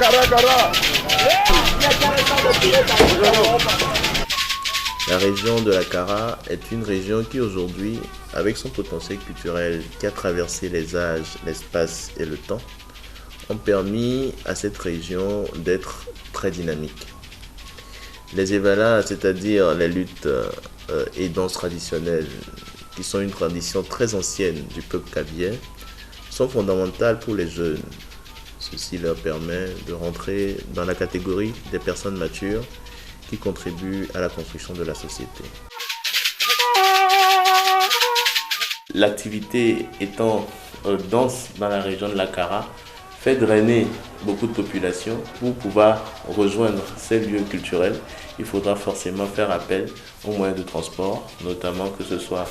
La région de la Kara est une région qui aujourd'hui, avec son potentiel culturel qui a traversé les âges, l'espace et le temps, ont permis à cette région d'être très dynamique. Les Evala, c'est-à-dire les luttes et danses traditionnelles, qui sont une tradition très ancienne du peuple kabyle, sont fondamentales pour les jeunes. Ceci leur permet de rentrer dans la catégorie des personnes matures qui contribuent à la construction de la société. L'activité étant dense dans la région de la Kara fait drainer beaucoup de populations. Pour pouvoir rejoindre ces lieux culturels, il faudra forcément faire appel aux moyens de transport, notamment que ce soit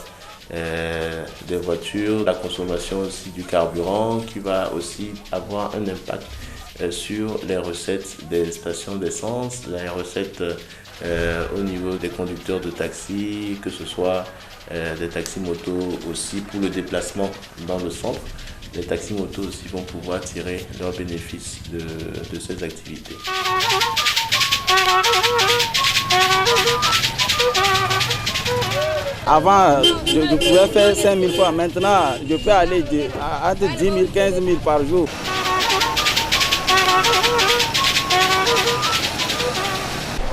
des voitures, la consommation aussi du carburant qui va aussi avoir un impact sur les recettes des stations d'essence, les recettes au niveau des conducteurs de taxi, que ce soit des taxis motos aussi pour le déplacement dans le centre. Les taxis motos aussi vont pouvoir tirer leurs bénéfices de ces activités. Avant, je pouvais faire 5 000 fois. Maintenant, je peux aller à 10 000, 15 000 par jour.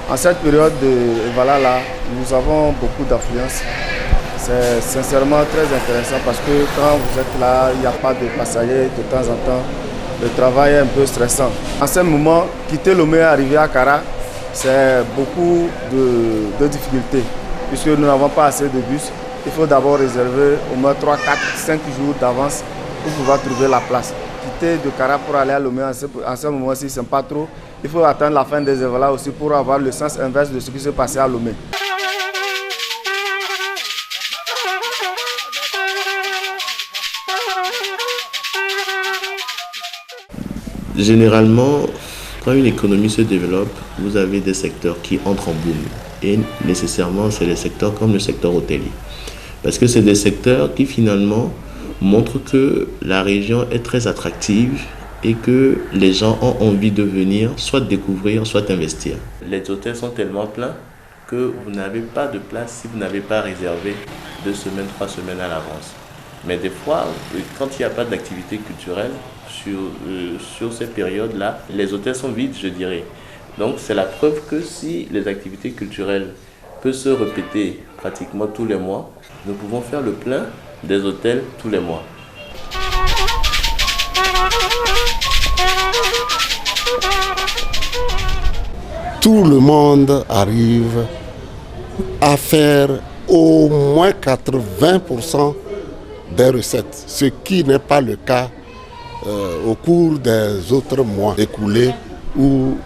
En cette période de voilà là, nous avons beaucoup d'affluence. C'est sincèrement très intéressant parce que quand vous êtes là, il n'y a pas de passagers de temps en temps. Le travail est un peu stressant. En ce moment, quitter Lomé et arriver à Kara, c'est beaucoup de difficultés. Puisque nous n'avons pas assez de bus, il faut d'abord réserver au moins 3, 4, 5 jours d'avance pour pouvoir trouver la place. Quitter de Kara pour aller à Lomé en ce moment-ci, ce n'est pas trop. Il faut attendre la fin des événements aussi pour avoir le sens inverse de ce qui s'est passé à Lomé. Généralement, quand une économie se développe, vous avez des secteurs qui entrent en boom. Et nécessairement, c'est des secteurs comme le secteur hôtelier. Parce que c'est des secteurs qui finalement montrent que la région est très attractive et que les gens ont envie de venir, soit découvrir, soit investir. Les hôtels sont tellement pleins que vous n'avez pas de place si vous n'avez pas réservé 2 semaines, 3 semaines à l'avance. Mais des fois, quand il n'y a pas d'activité culturelle, sur ces périodes-là, les hôtels sont vides, je dirais. Donc c'est la preuve que si les activités culturelles peuvent se répéter pratiquement tous les mois, nous pouvons faire le plein des hôtels tous les mois. Tout le monde arrive à faire au moins 80% des recettes, ce qui n'est pas le cas au cours des autres mois écoulés ou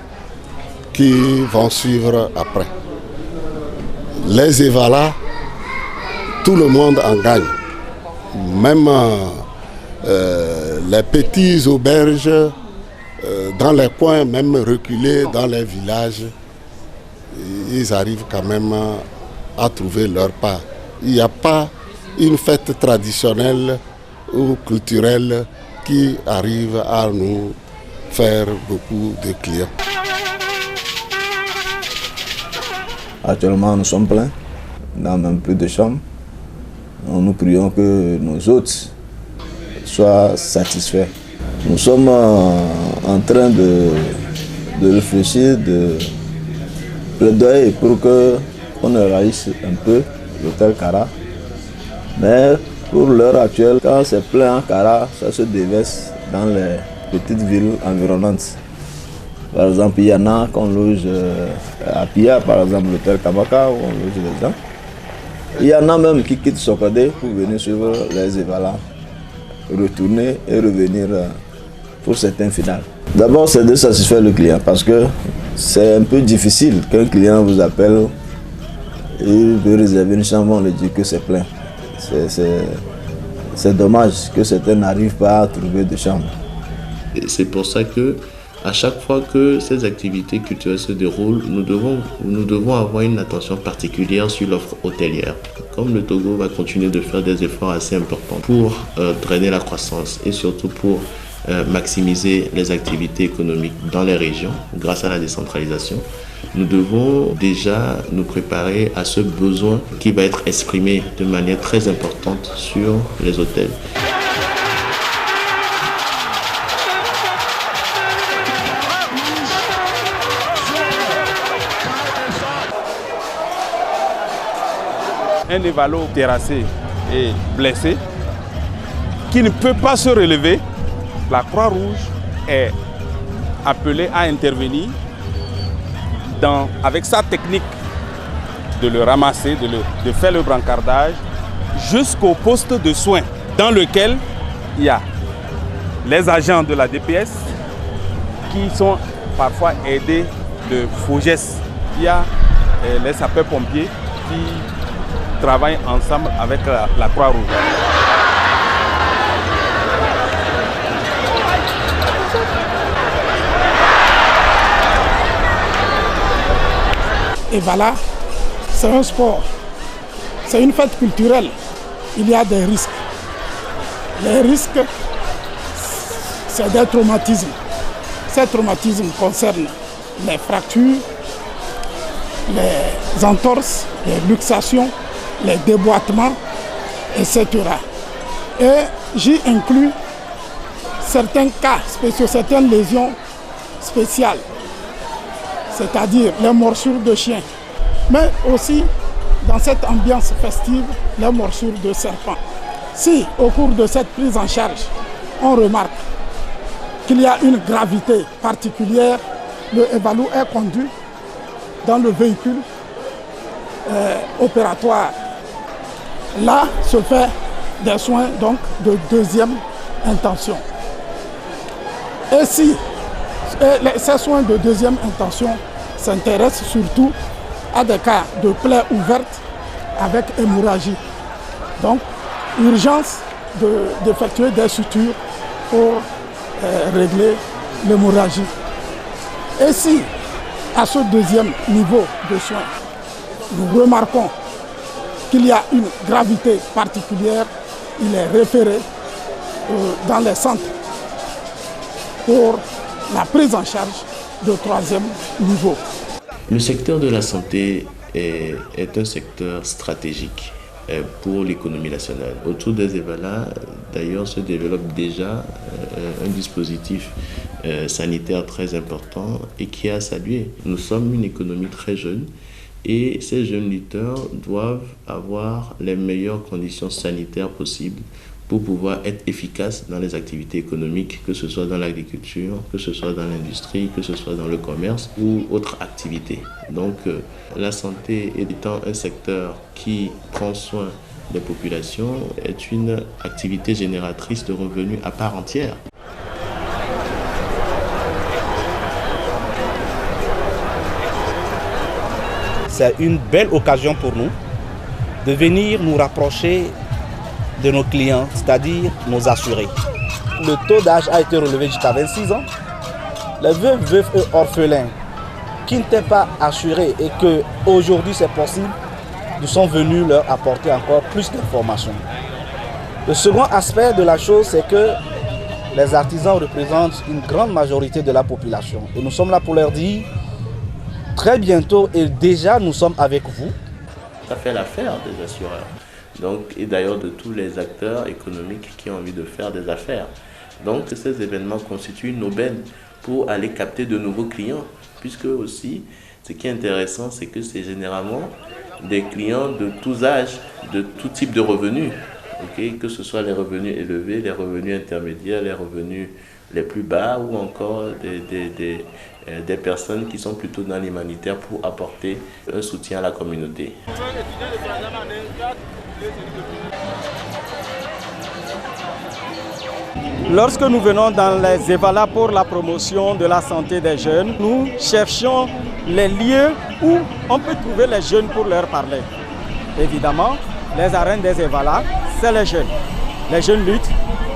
qui vont suivre après. Les Evala, tout le monde en gagne. Même les petits auberges dans les coins, même reculés dans les villages, ils arrivent quand même à trouver leur part. Il n'y a pas une fête traditionnelle ou culturelle qui arrive à nous faire beaucoup de clients. Actuellement, nous sommes pleins, nous n'avons même plus de chambres. Nous prions que nos hôtes soient satisfaits. Nous sommes en train de réfléchir, de plaidoyer pour qu'on envahisse un peu l'hôtel Kara. Mais pour l'heure actuelle, quand c'est plein en Kara, ça se déverse dans les petites villes environnantes. Par exemple, il y en a qu'on loge à Pia, par exemple l'hôtel Kabaka, où on loge les gens. Il y en a même qui quittent Sokode pour venir suivre les Evala, retourner et revenir pour certains finales. D'abord, c'est de satisfaire le client parce que c'est un peu difficile qu'un client vous appelle et il veut réserver une chambre, on lui dit que c'est plein. C'est dommage que certains n'arrivent pas à trouver de chambre. C'est pour ça que à chaque fois que ces activités culturelles se déroulent, nous devons avoir une attention particulière sur l'offre hôtelière. Comme le Togo va continuer de faire des efforts assez importants pour drainer la croissance et surtout pour maximiser les activités économiques dans les régions grâce à la décentralisation, nous devons déjà nous préparer à ce besoin qui va être exprimé de manière très importante sur les hôtels. Un évalo terrassé et blessé qui ne peut pas se relever, la Croix-Rouge est appelée à intervenir avec sa technique de le ramasser, de faire le brancardage jusqu'au poste de soins dans lequel il y a les agents de la DPS qui sont parfois aidés de FOGES. Il y a les sapeurs-pompiers qui travaillent ensemble avec la Croix-Rouge. Et voilà, c'est un sport, c'est une fête culturelle. Il y a des risques. Les risques, c'est des traumatismes. Ces traumatismes concernent les fractures, les entorses, les luxations, les déboîtements, etc. Et j'y inclus certains cas spéciaux, certaines lésions spéciales, c'est-à-dire les morsures de chiens, mais aussi dans cette ambiance festive, les morsures de serpents. Si au cours de cette prise en charge, on remarque qu'il y a une gravité particulière, le évalo est conduit dans le véhicule opératoire. Là se fait des soins donc de deuxième intention. Et si ces soins de deuxième intention s'intéressent surtout à des cas de plaies ouvertes avec hémorragie. Donc, urgence d'effectuer des sutures pour régler l'hémorragie. Et si, à ce deuxième niveau de soins, nous remarquons qu'il y a une gravité particulière, il est référé dans les centres pour la prise en charge de troisième niveau. Le secteur de la santé est un secteur stratégique pour l'économie nationale. Autour des EVALA, d'ailleurs, se développe déjà un dispositif sanitaire très important et qui a salué. Nous sommes une économie très jeune et ces jeunes lutteurs doivent avoir les meilleures conditions sanitaires possibles pour pouvoir être efficaces dans les activités économiques, que ce soit dans l'agriculture, que ce soit dans l'industrie, que ce soit dans le commerce ou autres activités. Donc la santé étant un secteur qui prend soin des populations est une activité génératrice de revenus à part entière. C'est une belle occasion pour nous de venir nous rapprocher de nos clients, c'est-à-dire nos assurés. Le taux d'âge a été relevé jusqu'à 26 ans. Les veufs et orphelins qui n'étaient pas assurés et qu'aujourd'hui c'est possible, nous sommes venus leur apporter encore plus d'informations. Le second aspect de la chose, c'est que les artisans représentent une grande majorité de la population. Et nous sommes là pour leur dire, très bientôt et déjà nous sommes avec vous. Ça fait l'affaire des assureurs. Donc, et d'ailleurs de tous les acteurs économiques qui ont envie de faire des affaires. Donc ces événements constituent une aubaine pour aller capter de nouveaux clients, puisque aussi, ce qui est intéressant, c'est que c'est généralement des clients de tous âges, de tout type de revenus, okay? Que ce soit les revenus élevés, les revenus intermédiaires, les revenus les plus bas, ou encore des personnes qui sont plutôt dans l'humanitaire pour apporter un soutien à la communauté. Lorsque nous venons dans les EVALA pour la promotion de la santé des jeunes, nous cherchons les lieux où on peut trouver les jeunes pour leur parler. Évidemment, les arènes des EVALA, c'est les jeunes. Les jeunes luttent,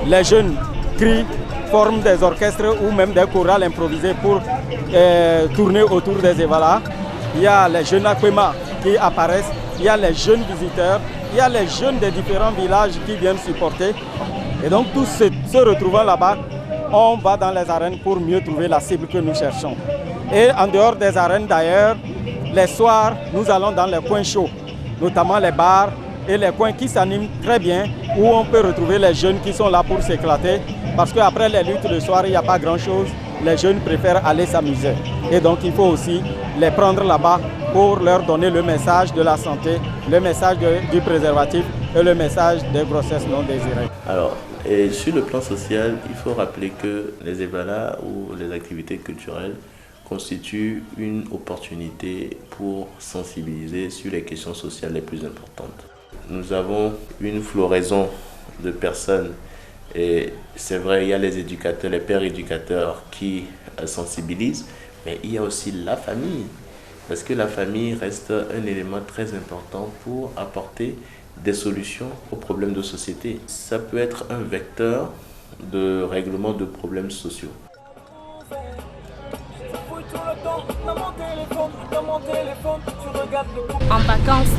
les jeunes crient, forment des orchestres ou même des chorales improvisées pour tourner autour des EVALA. Il y a les jeunes Akwema qui apparaissent, il y a les jeunes visiteurs, il y a les jeunes des différents villages qui viennent supporter. Et donc tous se retrouvant là-bas, on va dans les arènes pour mieux trouver la cible que nous cherchons. Et en dehors des arènes d'ailleurs, les soirs, nous allons dans les coins chauds, notamment les bars et les coins qui s'animent très bien, où on peut retrouver les jeunes qui sont là pour s'éclater, parce qu'après les luttes le soir, il n'y a pas grand-chose, les jeunes préfèrent aller s'amuser. Et donc il faut aussi les prendre là-bas pour leur donner le message de la santé, le message du préservatif et le message des grossesses non désirées. Alors, et sur le plan social, il faut rappeler que les EVALA ou les activités culturelles constituent une opportunité pour sensibiliser sur les questions sociales les plus importantes. Nous avons une floraison de personnes et c'est vrai, il y a les éducateurs, les pères éducateurs qui sensibilisent, mais il y a aussi la famille. Parce que la famille reste un élément très important pour apporter des solutions aux problèmes de société. Ça peut être un vecteur de règlement de problèmes sociaux. En vacances,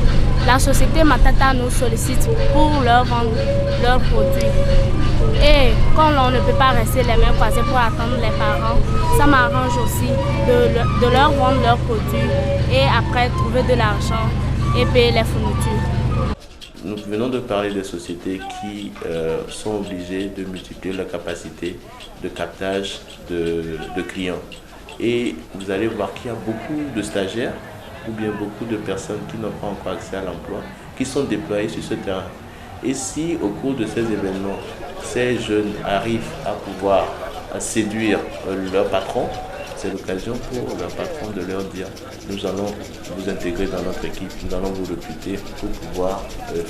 la société Matata nous sollicite pour leur vendre leurs produits. Et quand on ne peut pas rester les mains croisées pour attendre les parents, ça m'arrange aussi de leur vendre leurs produits et après trouver de l'argent et payer les fournitures. Nous venons de parler des sociétés qui sont obligées de multiplier la capacité de captage de clients. Et vous allez voir qu'il y a beaucoup de stagiaires ou bien beaucoup de personnes qui n'ont pas encore accès à l'emploi, qui sont déployés sur ce terrain. Et si au cours de ces événements, ces jeunes arrivent à pouvoir séduire leur patron, c'est l'occasion pour leur patron de leur dire « Nous allons vous intégrer dans notre équipe, nous allons vous recruter pour pouvoir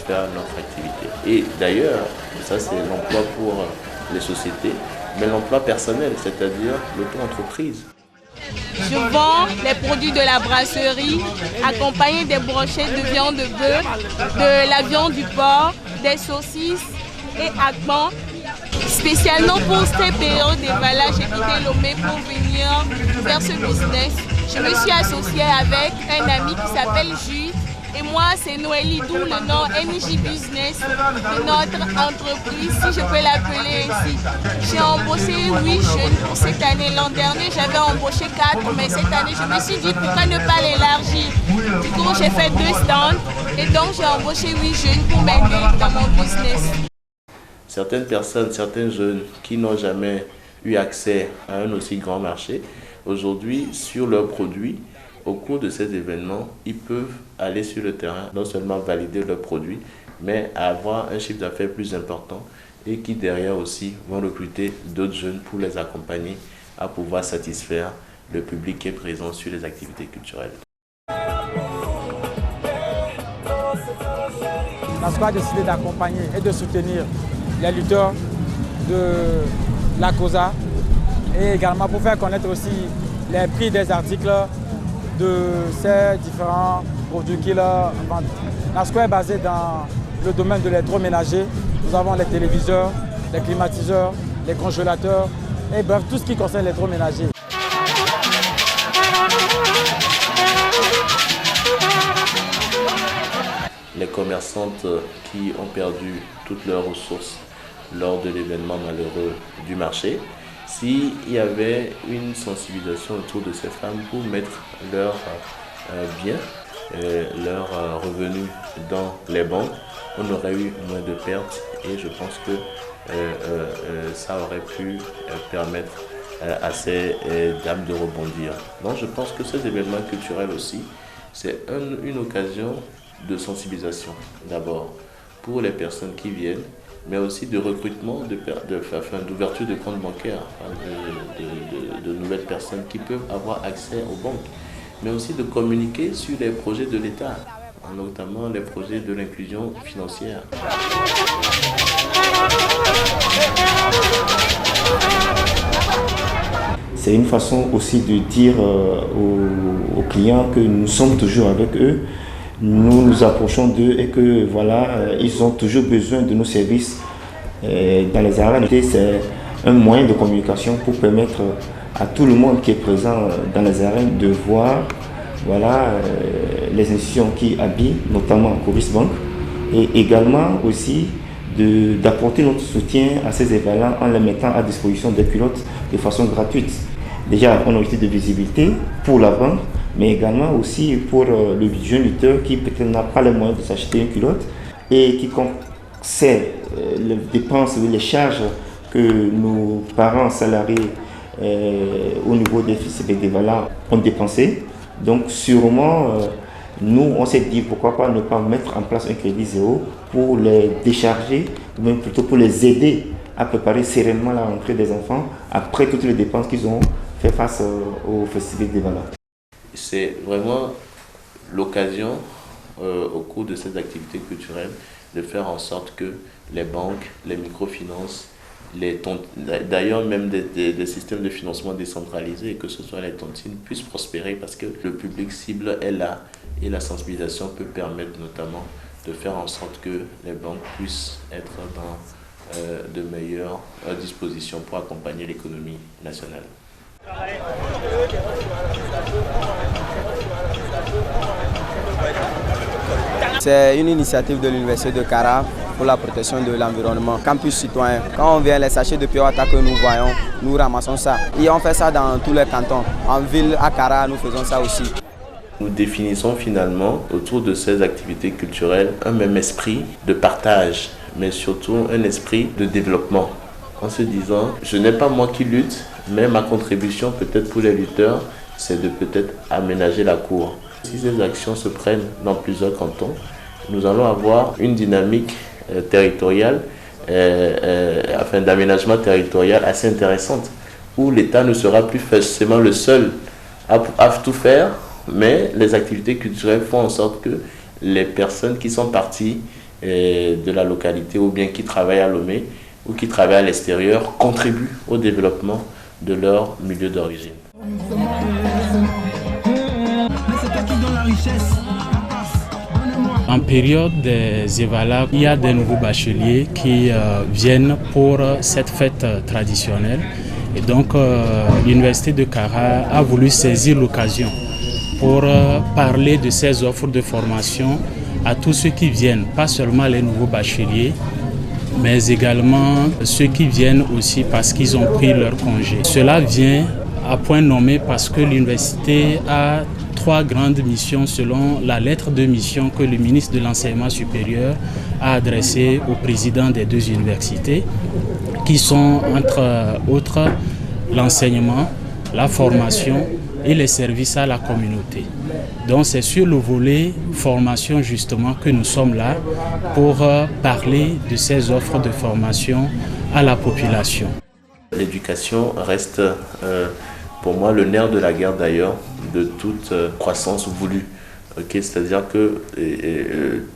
faire notre activité. » Et d'ailleurs, ça c'est l'emploi pour les sociétés, mais l'emploi personnel, c'est-à-dire l'auto-entreprise. Je vends les produits de la brasserie, accompagnés des brochettes de viande de bœuf, de la viande du porc, des saucisses et acments. Spécialement pour cette période d'EVALA, j'ai quitté Lomé pour venir faire ce business. Je me suis associée avec un ami qui s'appelle Jules. Et moi, c'est Noélie, d'où le nom NJ Business de notre entreprise, si je peux l'appeler ainsi. J'ai embauché 8 jeunes pour cette année. L'an dernier, j'avais embauché 4, mais cette année, je me suis dit pourquoi ne pas l'élargir. Du coup, j'ai fait 2 stands et donc j'ai embauché 8 jeunes pour m'aider dans mon business. Certaines personnes, certains jeunes qui n'ont jamais eu accès à un aussi grand marché, aujourd'hui, sur leurs produits, au cours de ces événements, ils peuvent aller sur le terrain, non seulement valider leurs produits, mais avoir un chiffre d'affaires plus important et qui derrière aussi vont recruter d'autres jeunes pour les accompagner à pouvoir satisfaire le public qui est présent sur les activités culturelles. NASCO a décidé d'accompagner et de soutenir les lutteurs de la COSA et également pour faire connaître aussi les prix des articles de ces différents produits qu'ils vendent. NASCO est basé dans le domaine de l'électroménager. Nous avons les téléviseurs, les climatiseurs, les congélateurs et bref, tout ce qui concerne l'électroménager. Les commerçantes qui ont perdu toutes leurs ressources lors de l'événement malheureux du marché, s'il y avait une sensibilisation autour de ces femmes pour mettre leurs biens, leurs revenus dans les banques, on aurait eu moins de pertes et je pense que ça aurait pu permettre à ces dames de rebondir. Donc je pense que ces événements culturels aussi, c'est une occasion de sensibilisation d'abord pour les personnes qui viennent, mais aussi de recrutement, d'ouverture de comptes bancaires, de nouvelles personnes qui peuvent avoir accès aux banques, mais aussi de communiquer sur les projets de l'État, notamment les projets de l'inclusion financière. C'est une façon aussi de dire aux clients que nous sommes toujours avec eux, nous nous approchons d'eux et que voilà, ils ont toujours besoin de nos services dans les arènes. C'est un moyen de communication pour permettre à tout le monde qui est présent dans les arènes de voir voilà, les institutions qui habillent, notamment Coris Bank, et également aussi d'apporter notre soutien à ces événements en les mettant à disposition des culottes de façon gratuite. Déjà, un objectif de visibilité pour la vente, mais également aussi pour le jeune lutteur qui peut-être n'a pas les moyens de s'acheter une culotte et qui sait les dépenses et les charges que nos parents salariés au niveau des événements ont dépensé. Donc sûrement, nous, on s'est dit pourquoi pas ne pas mettre en place un crédit zéro pour les décharger, ou même plutôt pour les aider à préparer sereinement la rentrée des enfants après toutes les dépenses qu'ils ont fait face au festival des valeurs. C'est vraiment l'occasion, au cours de ces activités culturelles, de faire en sorte que les banques, les microfinances, d'ailleurs même des systèmes de financement décentralisés, que ce soit les tontines, puissent prospérer parce que le public cible est là et la sensibilisation peut permettre notamment de faire en sorte que les banques puissent être dans de meilleures dispositions pour accompagner l'économie nationale. C'est une initiative de l'Université de Kara pour la protection de l'environnement, campus citoyen. Quand on vient les sachets de Pure Water que nous voyons, nous ramassons ça. Et on fait ça dans tous les cantons. En ville, à Kara, nous faisons ça aussi. Nous définissons finalement autour de ces activités culturelles un même esprit de partage, mais surtout un esprit de développement. En se disant, ce n'est pas moi qui lutte, mais ma contribution peut-être pour les lutteurs, c'est de peut-être aménager la cour. Si ces actions se prennent dans plusieurs cantons, nous allons avoir une dynamique territoriale, d'aménagement territorial assez intéressante, où l'État ne sera plus forcément le seul à tout faire, mais les activités culturelles font en sorte que les personnes qui sont parties de la localité ou bien qui travaillent à Lomé ou qui travaillent à l'extérieur contribuent au développement de leur milieu d'origine. En période des Evala, il y a des nouveaux bacheliers qui viennent pour cette fête traditionnelle. Et donc l'Université de Kara a voulu saisir l'occasion pour parler de ces offres de formation à tous ceux qui viennent, pas seulement les nouveaux bacheliers, mais également ceux qui viennent aussi parce qu'ils ont pris leur congé. Cela vient à point nommé parce que l'université a 3 grandes missions selon la lettre de mission que le ministre de l'Enseignement supérieur a adressée au président des 2 universités, qui sont entre autres l'enseignement, la formation et les services à la communauté. Donc c'est sur le volet formation justement que nous sommes là pour parler de ces offres de formation à la population. L'éducation reste pour moi le nerf de la guerre d'ailleurs de toute croissance voulue. C'est-à-dire que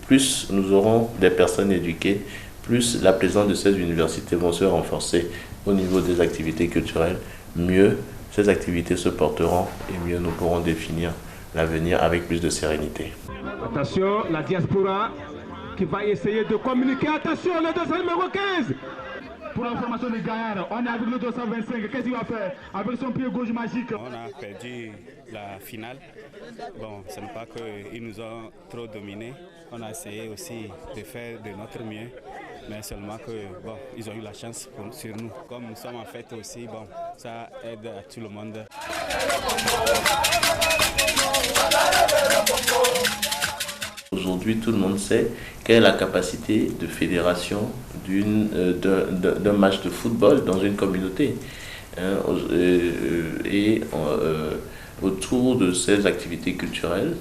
plus nous aurons des personnes éduquées, plus la présence de ces universités vont se renforcer au niveau des activités culturelles, mieux ces activités se porteront et mieux nous pourrons définir l'avenir avec plus de sérénité. Attention, la diaspora qui va essayer de communiquer. Attention, le 200 numéro 15. Pour l'information des gagnants, on est avec le 225. Qu'est-ce qu'il va faire avec son pied gauche magique? On a perdu la finale. Bon, ce n'est pas qu'ils nous ont trop dominés. On a essayé aussi de faire de notre mieux. Mais seulement que bon, ils ont eu la chance sur nous. Comme nous sommes en fête aussi, bon, ça aide à tout le monde. Aujourd'hui, tout le monde sait quelle est la capacité de fédération d'un match de football dans une communauté. Autour de ces activités culturelles,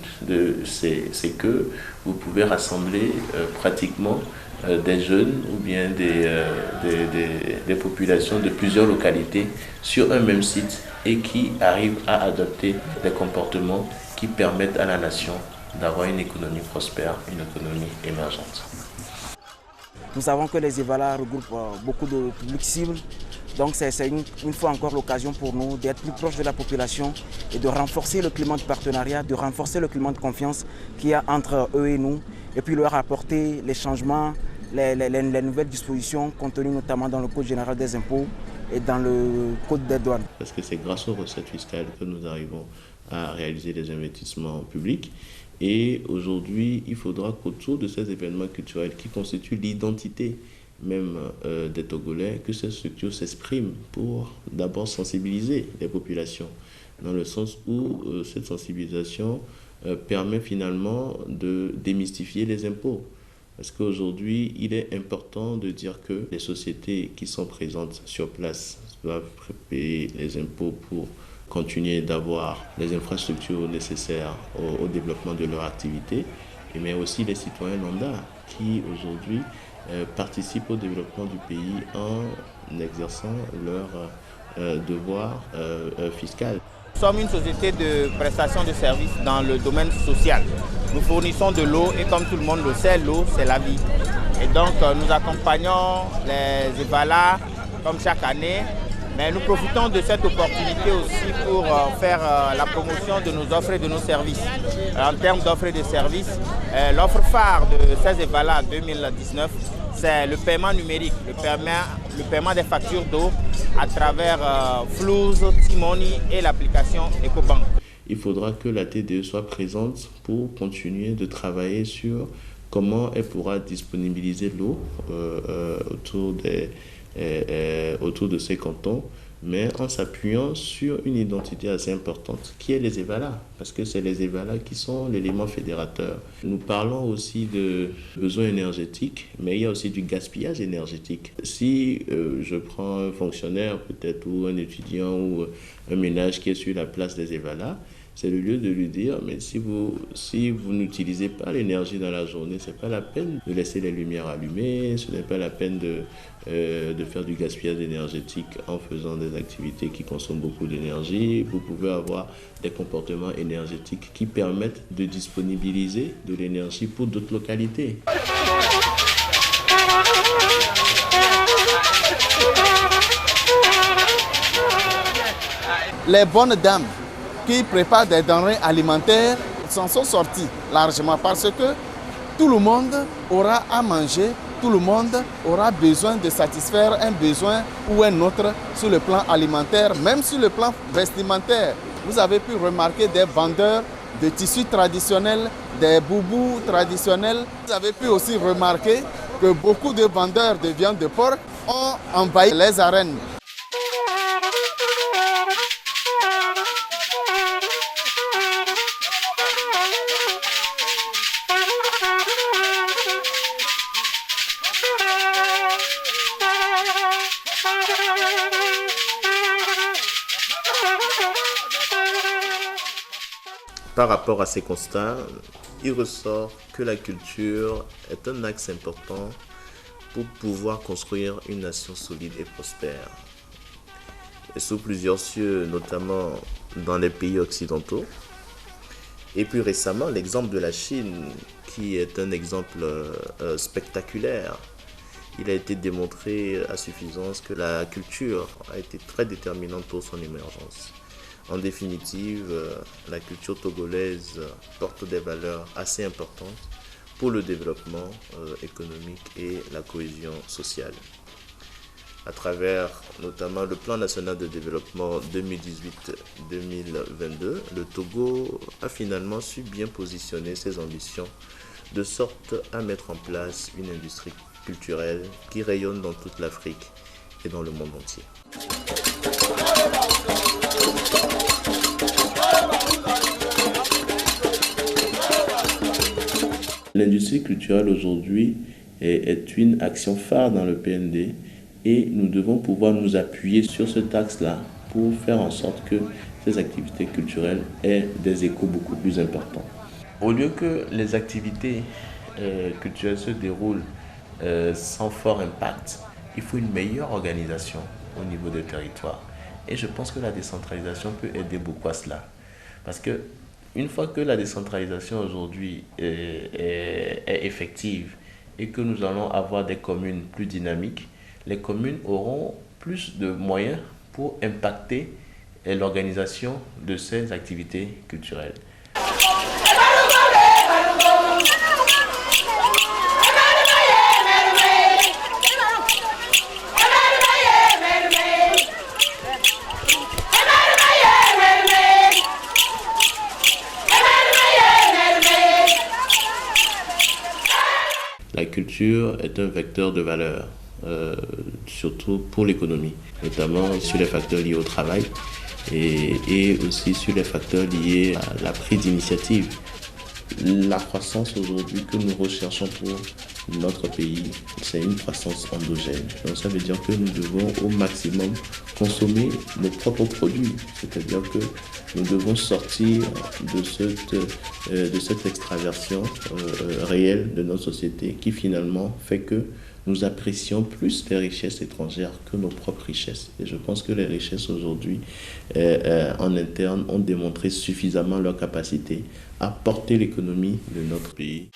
c'est que vous pouvez rassembler pratiquement des jeunes ou bien des populations de plusieurs localités sur un même site et qui arrivent à adopter des comportements qui permettent à la nation d'avoir une économie prospère, une économie émergente. Nous savons que les Evala regroupent beaucoup de publics cibles, donc c'est une fois encore l'occasion pour nous d'être plus proches de la population et de renforcer le climat de partenariat, de renforcer le climat de confiance qu'il y a entre eux et nous, et puis leur apporter les changements, les nouvelles dispositions contenues notamment dans le Code général des impôts et dans le Code des douanes. Parce que c'est grâce aux recettes fiscales que nous arrivons à réaliser des investissements publics. Et aujourd'hui, il faudra qu'autour de ces événements culturels qui constituent l'identité même des Togolais, que ces structures s'expriment pour d'abord sensibiliser les populations, dans le sens où cette sensibilisation permet finalement de démystifier les impôts. Parce qu'aujourd'hui, il est important de dire que les sociétés qui sont présentes sur place doivent payer les impôts pour continuer d'avoir les infrastructures nécessaires au développement de leur activité, mais aussi les citoyens lambda qui aujourd'hui participent au développement du pays en exerçant leur devoir fiscal. Nous sommes une société de prestation de services dans le domaine social. Nous fournissons de l'eau et comme tout le monde le sait, l'eau c'est la vie. Et donc nous accompagnons les EVALA comme chaque année, mais nous profitons de cette opportunité aussi pour faire la promotion de nos offres et de nos services. En termes d'offres et de services, l'offre phare de ces EVALA 2019, c'est le paiement numérique, le paiement des factures d'eau à travers Flouz, Timoni et l'application EcoBank. Il faudra que la TDE soit présente pour continuer de travailler sur comment elle pourra disponibiliser l'eau autour de ces cantons, mais en s'appuyant sur une identité assez importante qui est les EVALA, parce que c'est les EVALA qui sont l'élément fédérateur. Nous parlons aussi de besoins énergétiques, mais il y a aussi du gaspillage énergétique. Si je prends un fonctionnaire peut-être ou un étudiant ou un ménage qui est sur la place des EVALA, c'est le lieu de lui dire, mais si vous n'utilisez pas l'énergie dans la journée, ce n'est pas la peine de laisser les lumières allumées, ce n'est pas la peine de faire du gaspillage énergétique en faisant des activités qui consomment beaucoup d'énergie. Vous pouvez avoir des comportements énergétiques qui permettent de disponibiliser de l'énergie pour d'autres localités. Les bonnes dames qui préparent des denrées alimentaires s'en sont sortis largement parce que tout le monde aura à manger, tout le monde aura besoin de satisfaire un besoin ou un autre sur le plan alimentaire, même sur le plan vestimentaire. Vous avez pu remarquer des vendeurs de tissus traditionnels, des boubous traditionnels. Vous avez pu aussi remarquer que beaucoup de vendeurs de viande de porc ont envahi les arènes. Par rapport à ces constats, il ressort que la culture est un axe important pour pouvoir construire une nation solide et prospère. Et sous plusieurs cieux, notamment dans les pays occidentaux. Et plus récemment, l'exemple de la Chine, qui est un exemple spectaculaire. Il a été démontré à suffisance que la culture a été très déterminante pour son émergence. En définitive, la culture togolaise porte des valeurs assez importantes pour le développement économique et la cohésion sociale. À travers notamment le plan national de développement 2018-2022, le Togo a finalement su bien positionner ses ambitions de sorte à mettre en place une industrie culturelle qui rayonne dans toute l'Afrique et dans le monde entier. L'industrie culturelle aujourd'hui est une action phare dans le PND et nous devons pouvoir nous appuyer sur cet axe-là pour faire en sorte que ces activités culturelles aient des échos beaucoup plus importants. Au lieu que les activités culturelles se déroulent sans fort impact, il faut une meilleure organisation au niveau des territoires. Et je pense que la décentralisation peut aider beaucoup à cela. Parce que une fois que la décentralisation aujourd'hui est effective et que nous allons avoir des communes plus dynamiques, les communes auront plus de moyens pour impacter l'organisation de ces activités culturelles. La culture est un vecteur de valeur surtout pour l'économie, notamment sur les facteurs liés au travail et aussi sur les facteurs liés à la prise d'initiative. La croissance aujourd'hui que nous recherchons pour notre pays, c'est une croissance endogène. Donc ça veut dire que nous devons au maximum consommer nos propres produits. C'est-à-dire que nous devons sortir de cette extraversion réelle de notre société qui finalement fait que nous apprécions plus les richesses étrangères que nos propres richesses. Et je pense que les richesses aujourd'hui en interne ont démontré suffisamment leur capacité à porter l'économie de notre pays.